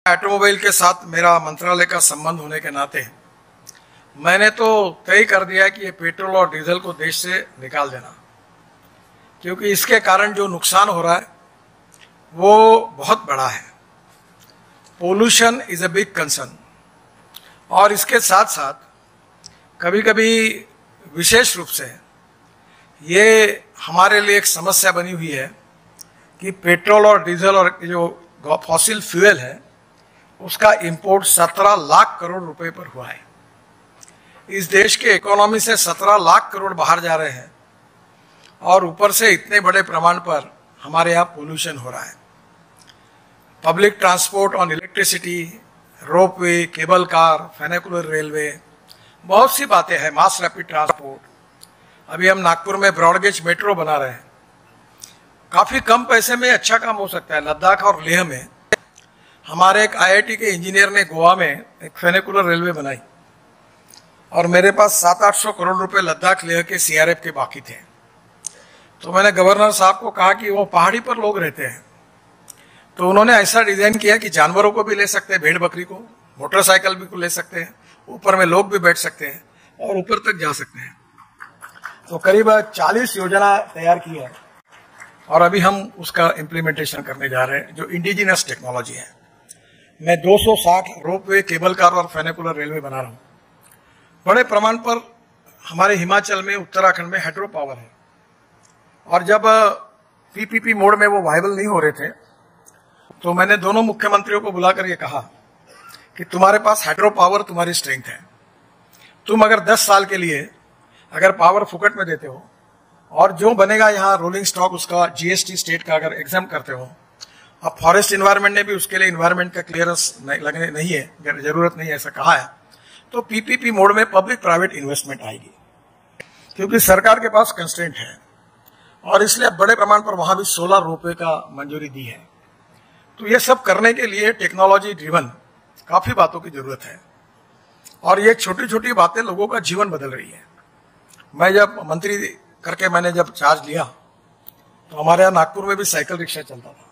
Automobile के साथ मेरा मंत्रालय का संबंध होने के नाते मैंने तो तय कर दिया कि ये पेट्रोल और डीजल को देश से निकाल देना, क्योंकि इसके कारण जो नुकसान हो रहा है वो बहुत बड़ा है। Pollution is a big concern, और इसके साथ साथ कभी कभी विशेष रूप से ये हमारे लिए एक समस्या बनी हुई है कि पेट्रोल और डीजल और जो फॉसिल फ्यूल है उसका इंपोर्ट 17 लाख करोड़ रुपए पर हुआ है। इस देश के इकोनॉमी से 17 लाख करोड़ बाहर जा रहे हैं, और ऊपर से इतने बड़े प्रमाण पर हमारे यहाँ पोल्यूशन हो रहा है। Public transport on electricity, ropeway, cable car, funicular railway, बहुत सी बातें हैं, मास रैपिड ट्रांसपोर्ट। अभी हम नागपुर में ब्रॉडगेज मेट्रो बना रहे हैं। काफी कम पैसे में अच्छा काम हो सकता है। लद्दाख और लेह में हमारे एक आईआईटी के इंजीनियर ने गोवा में एक फेनिकुलर रेलवे बनाई, और मेरे पास 700-800 करोड़ रुपए लद्दाख लेह के सीआरएफ के बाकी थे। तो मैंने गवर्नर साहब को कहा कि वो पहाड़ी पर लोग रहते हैं, तो उन्होंने ऐसा डिजाइन किया कि जानवरों को भी ले सकते हैं, भेड़ बकरी को, मोटरसाइकिल भी को ले सकते हैं, ऊपर में लोग भी बैठ सकते हैं और ऊपर तक जा सकते हैं। तो करीब 40 योजना तैयार की है, और अभी हम उसका इम्प्लीमेंटेशन करने जा रहे हैं, जो इंडिजिनस टेक्नोलॉजी है। मैं 260 रोपवे, केबल कार और फेनिकुलर रेलवे बना रहा हूँ। बड़े प्रमाण पर हमारे हिमाचल में, उत्तराखंड में हाइड्रो पावर है, और जब पीपीपी मोड में वो वायबल नहीं हो रहे थे तो मैंने दोनों मुख्यमंत्रियों को बुलाकर ये कहा कि तुम्हारे पास हाइड्रो पावर तुम्हारी स्ट्रेंथ है। तुम अगर 10 साल के लिए अगर पावर फुकट में देते हो, और जो बनेगा यहाँ रोलिंग स्टॉक उसका जीएसटी स्टेट का अगर एग्जाम करते हो, अब फॉरेस्ट इन्वायरमेंट ने भी उसके लिए इन्वायरमेंट का क्लियरेंस लगने नहीं है, जरूरत नहीं है ऐसा कहा है, तो पीपीपी मोड में पब्लिक प्राइवेट इन्वेस्टमेंट आएगी, क्योंकि सरकार के पास कंस्ट्रेंट है, और इसलिए बड़े प्रमाण पर वहां भी 16 रुपए का मंजूरी दी है। तो ये सब करने के लिए टेक्नोलॉजी ड्रिवन काफी बातों की जरूरत है, और ये छोटी छोटी बातें लोगों का जीवन बदल रही है। मैं जब मंत्री करके मैंने जब चार्ज लिया तो हमारे यहाँ नागपुर में भी साइकिल रिक्शा चलता था।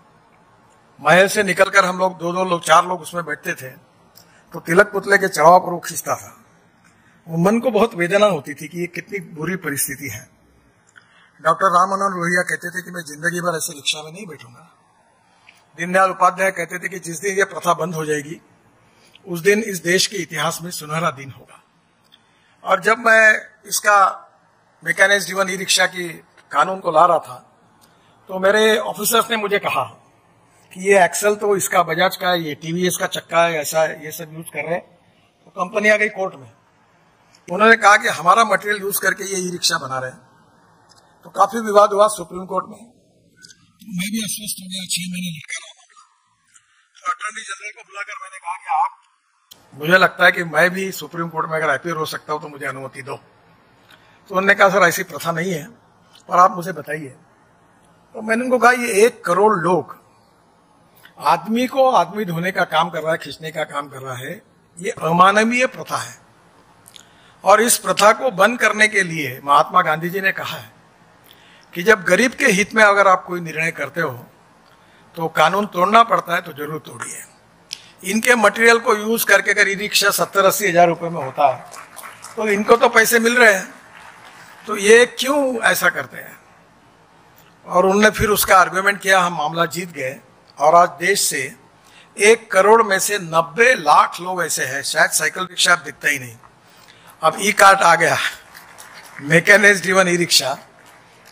महल से निकलकर हम लोग 2-2 लोग 4 लोग उसमें बैठते थे, तो तिलक पुतले के चढ़ाव पर वो खींचता था। वो मन को बहुत वेदना होती थी कि ये कितनी बुरी परिस्थिति है। डॉक्टर राम मनोहर लोहिया कहते थे कि मैं जिंदगी भर ऐसे रिक्शा में नहीं बैठूंगा। दीनदयाल उपाध्याय कहते थे कि जिस दिन ये प्रथा बंद हो जाएगी उस दिन इस देश के इतिहास में सुनहरा दिन होगा। और जब मैं इसका मैकेनाइज्ड ड्रिवन ई रिक्शा की कानून को ला रहा था, तो मेरे ऑफिसर्स ने मुझे कहा कि ये एक्सल तो इसका बजाज का है, ये टीवीएस का चक्का है, ऐसा है, ये सब यूज कर रहे हैं। तो कंपनी आ गई कोर्ट में, उन्होंने कहा कि हमारा मटेरियल यूज करके ये ई रिक्शा बना रहे हैं। तो काफी विवाद हुआ सुप्रीम कोर्ट में। मैं भी अस्वस्थ हो गया, 6 महीने लटका रहा हूँ। अटॉर्नी जनरल को बुलाकर मैंने कहा कि आप, मुझे लगता है कि मैं भी सुप्रीम कोर्ट में अगर अपीयर हो सकता हूं तो मुझे अनुमति दो। तो उन्होंने कहा सर ऐसी प्रथा नहीं है, और आप मुझे बताइए। तो मैंने उनको कहा ये 1 करोड़ लोग आदमी को आदमी ढोने का काम कर रहा है, खींचने का काम कर रहा है, ये अमानवीय प्रथा है। और इस प्रथा को बंद करने के लिए महात्मा गांधी जी ने कहा है कि जब गरीब के हित में अगर आप कोई निर्णय करते हो तो कानून तोड़ना पड़ता है तो जरूर तोड़िए। इनके मटेरियल को यूज करके अगर ई रिक्शा 70-80 हजार रुपए में होता है तो इनको तो पैसे मिल रहे हैं, तो ये क्यों ऐसा करते हैं। और उन्होंने फिर उसका आर्ग्यूमेंट किया, हम मामला जीत गए, और आज देश से 1 करोड़ में से 90 लाख लोग ऐसे हैं, शायद साइकिल रिक्शा दिखता ही नहीं, अब ई कार्ट आ गया, मैकेनाइज्ड ड्रिवन ई रिक्शा,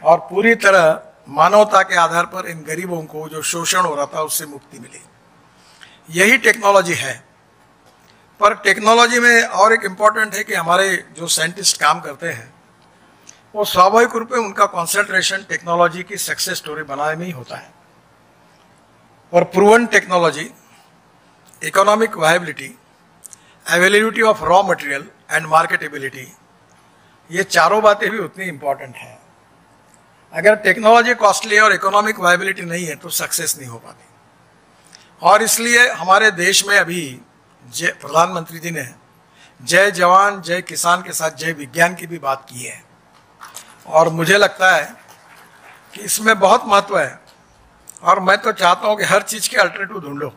और पूरी तरह मानवता के आधार पर इन गरीबों को जो शोषण हो रहा था उससे मुक्ति मिली। यही टेक्नोलॉजी है। पर टेक्नोलॉजी में और एक इम्पॉर्टेंट है कि हमारे जो साइंटिस्ट काम करते हैं वो स्वाभाविक रूप में उनका कॉन्सेंट्रेशन टेक्नोलॉजी की सक्सेस स्टोरी बनाने में ही होता है। और proven technology, economic viability, availability of raw material and marketability, ये चारों बातें भी उतनी इंपॉर्टेंट है। अगर टेक्नोलॉजी कॉस्टली और इकोनॉमिक वायबिलिटी नहीं है तो सक्सेस नहीं हो पाती। और इसलिए हमारे देश में अभी प्रधानमंत्री जी ने जय जवान जय किसान के साथ जय विज्ञान की भी बात की है, और मुझे लगता है कि इसमें बहुत महत्व है। और मैं तो चाहता हूं कि हर चीज के अल्टरनेटिव ढूंढो।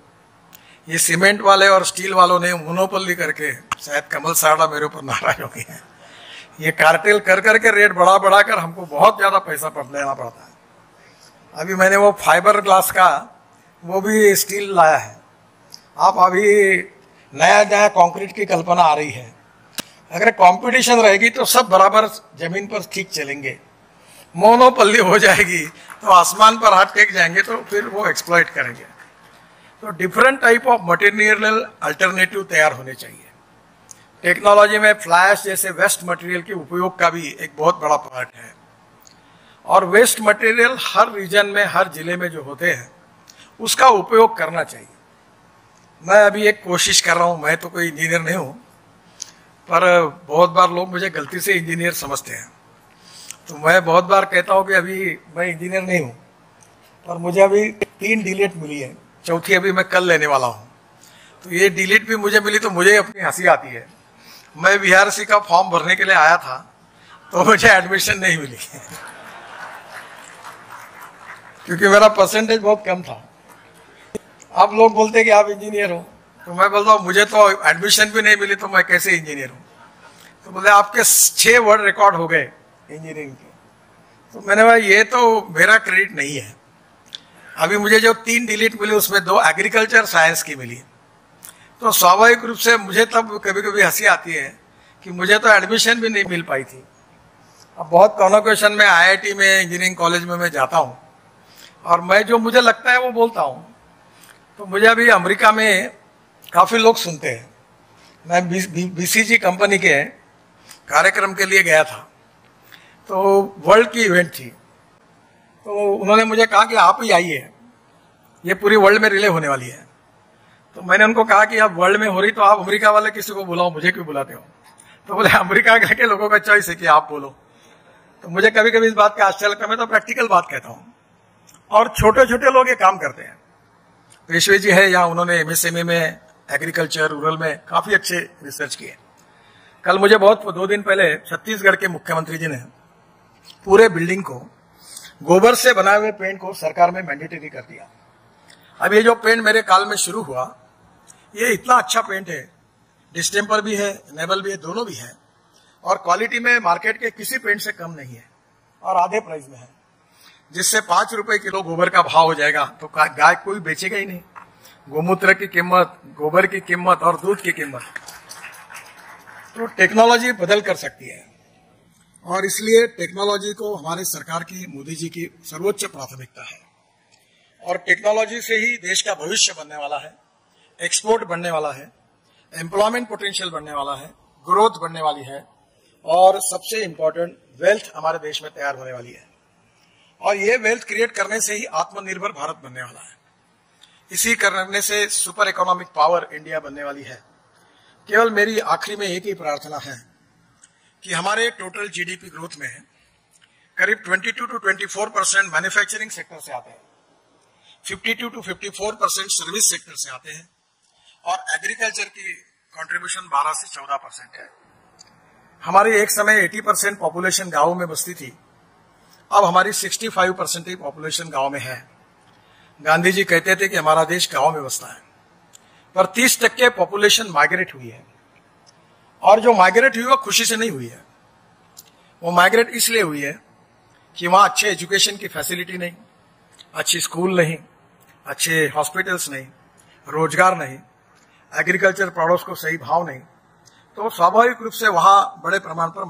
ये सीमेंट वाले और स्टील वालों ने मोनोपोली करके, शायद कमल साड़ा मेरे ऊपर नाराज हो गए हैं, ये कार्टेल कर करके रेट बढ़ा कर हमको बहुत ज्यादा पैसा लेना पड़ता है। अभी मैंने वो फाइबर ग्लास का वो भी स्टील लाया है। आप अभी नया नया कंक्रीट की कल्पना आ रही है। अगर कंपटीशन रहेगी तो सब बराबर जमीन पर ठीक चलेंगे। मोनोपोली हो जाएगी तो आसमान पर हाथ टेक जाएंगे, तो फिर वो एक्सप्लॉइट करेंगे। तो different type of material alternative तैयार होने चाहिए। टेक्नोलॉजी में फ्लैश जैसे वेस्ट मटेरियल के उपयोग का भी एक बहुत बड़ा पार्ट है, और वेस्ट मटेरियल हर रीजन में, हर जिले में जो होते हैं उसका उपयोग करना चाहिए। मैं अभी एक कोशिश कर रहा हूँ, मैं तो कोई इंजीनियर नहीं हूँ, पर बहुत बार लोग मुझे गलती से इंजीनियर समझते हैं। तो मैं बहुत बार कहता हूँ कि अभी मैं इंजीनियर नहीं हूँ, पर मुझे अभी 3 डिलीट मिली है, चौथी अभी मैं कल लेने वाला हूँ। तो ये डिलीट भी मुझे मिली तो मुझे अपनी हंसी आती है। मैं बीआरसी का फॉर्म भरने के लिए आया था तो मुझे एडमिशन नहीं मिली क्योंकि मेरा परसेंटेज बहुत कम था। आप लोग बोलते हैं कि आप इंजीनियर हो, तो मैं बोलता हूँ मुझे तो एडमिशन भी नहीं मिली तो मैं कैसे इंजीनियर हूँ। तो बोले आपके 6 वर्ल्ड रिकॉर्ड हो गए इंजीनियरिंग के। तो मैंने बोला ये तो मेरा क्रेडिट नहीं है। अभी मुझे जो 3 डिलीट मिली उसमें 2 एग्रीकल्चर साइंस की मिली। तो स्वाभाविक रूप से मुझे तब कभी कभी हंसी आती है कि मुझे तो एडमिशन भी नहीं मिल पाई थी। अब बहुत कॉन्वोकेशन में आईआईटी में, इंजीनियरिंग कॉलेज में मैं जाता हूँ और मैं जो मुझे लगता है वो बोलता हूँ। तो मुझे अभी अमेरिका में काफ़ी लोग सुनते हैं। मैं बीसीजी कंपनी के कार्यक्रम के लिए गया था, तो वर्ल्ड की इवेंट थी। तो उन्होंने मुझे कहा कि आप ही आइए, ये पूरी वर्ल्ड में रिले होने वाली है। तो मैंने उनको कहा कि आप वर्ल्ड में हो रही तो आप अमेरिका वाले किसी को बुलाओ, मुझे क्यों बुलाते हो। तो बोले अमेरिका के लोगों का चॉइस है कि आप बोलो। तो मुझे कभी कभी इस बात का आश्चर्य लगता है। मैं तो प्रैक्टिकल बात कहता हूँ, और छोटे छोटे लोग ये काम करते हैं। पेशवे जी है यहाँ, उन्होंने एमएसएमई में, एग्रीकल्चर, रूरल में काफी अच्छे रिसर्च किए। कल मुझे 2 दिन पहले छत्तीसगढ़ के मुख्यमंत्री जी ने पूरे बिल्डिंग को गोबर से बनाए हुए पेंट को सरकार में मैंडेटरी कर दिया। अब ये जो पेंट मेरे काल में शुरू हुआ, ये इतना अच्छा पेंट है, डिस्टेम्पर भी है, इनेबल भी है, दोनों भी है, और क्वालिटी में मार्केट के किसी पेंट से कम नहीं है और आधे प्राइस में है, जिससे 5 रुपए किलो गोबर का भाव हो जाएगा। तो गाय कोई बेचेगा ही नहीं। गोमूत्र की कीमत, गोबर की कीमत और दूध की कीमत, तो टेक्नोलॉजी बदल कर सकती है। और इसलिए टेक्नोलॉजी को हमारे सरकार की, मोदी जी की सर्वोच्च प्राथमिकता है। और टेक्नोलॉजी से ही देश का भविष्य बनने वाला है, एक्सपोर्ट बढ़ने वाला है, एम्प्लॉयमेंट पोटेंशियल बढ़ने वाला है, ग्रोथ बढ़ने वाली है, और सबसे इंपॉर्टेंट वेल्थ हमारे देश में तैयार होने वाली है। और ये वेल्थ क्रिएट करने से ही आत्मनिर्भर भारत बनने वाला है। इसी करने से सुपर इकोनॉमिक पावर इंडिया बनने वाली है। केवल मेरी आखिरी में एक ही प्रार्थना है कि हमारे टोटल जीडीपी ग्रोथ में करीब 22 to 24% मैन्युफैक्चरिंग सेक्टर से आते हैं, 52 to 54% सर्विस सेक्टर से आते हैं, और एग्रीकल्चर की कंट्रीब्यूशन 12 से 14% है। हमारी एक समय 80% पॉपुलेशन गांवों में बसती थी, अब हमारी 65% ही पॉपुलेशन गांव में है। गांधी जी कहते थे कि हमारा देश गांव में बसता है, पर 30% पॉपुलेशन माइग्रेट हुई है। और जो माइग्रेट हुई वो खुशी से नहीं हुई है, वो माइग्रेट इसलिए हुई है कि वहां अच्छे एजुकेशन की फैसिलिटी नहीं, अच्छी स्कूल नहीं, अच्छे हॉस्पिटल्स नहीं, रोजगार नहीं, एग्रीकल्चर प्रोडक्ट्स को सही भाव नहीं। तो स्वाभाविक रूप से वहां बड़े प्रमाण पर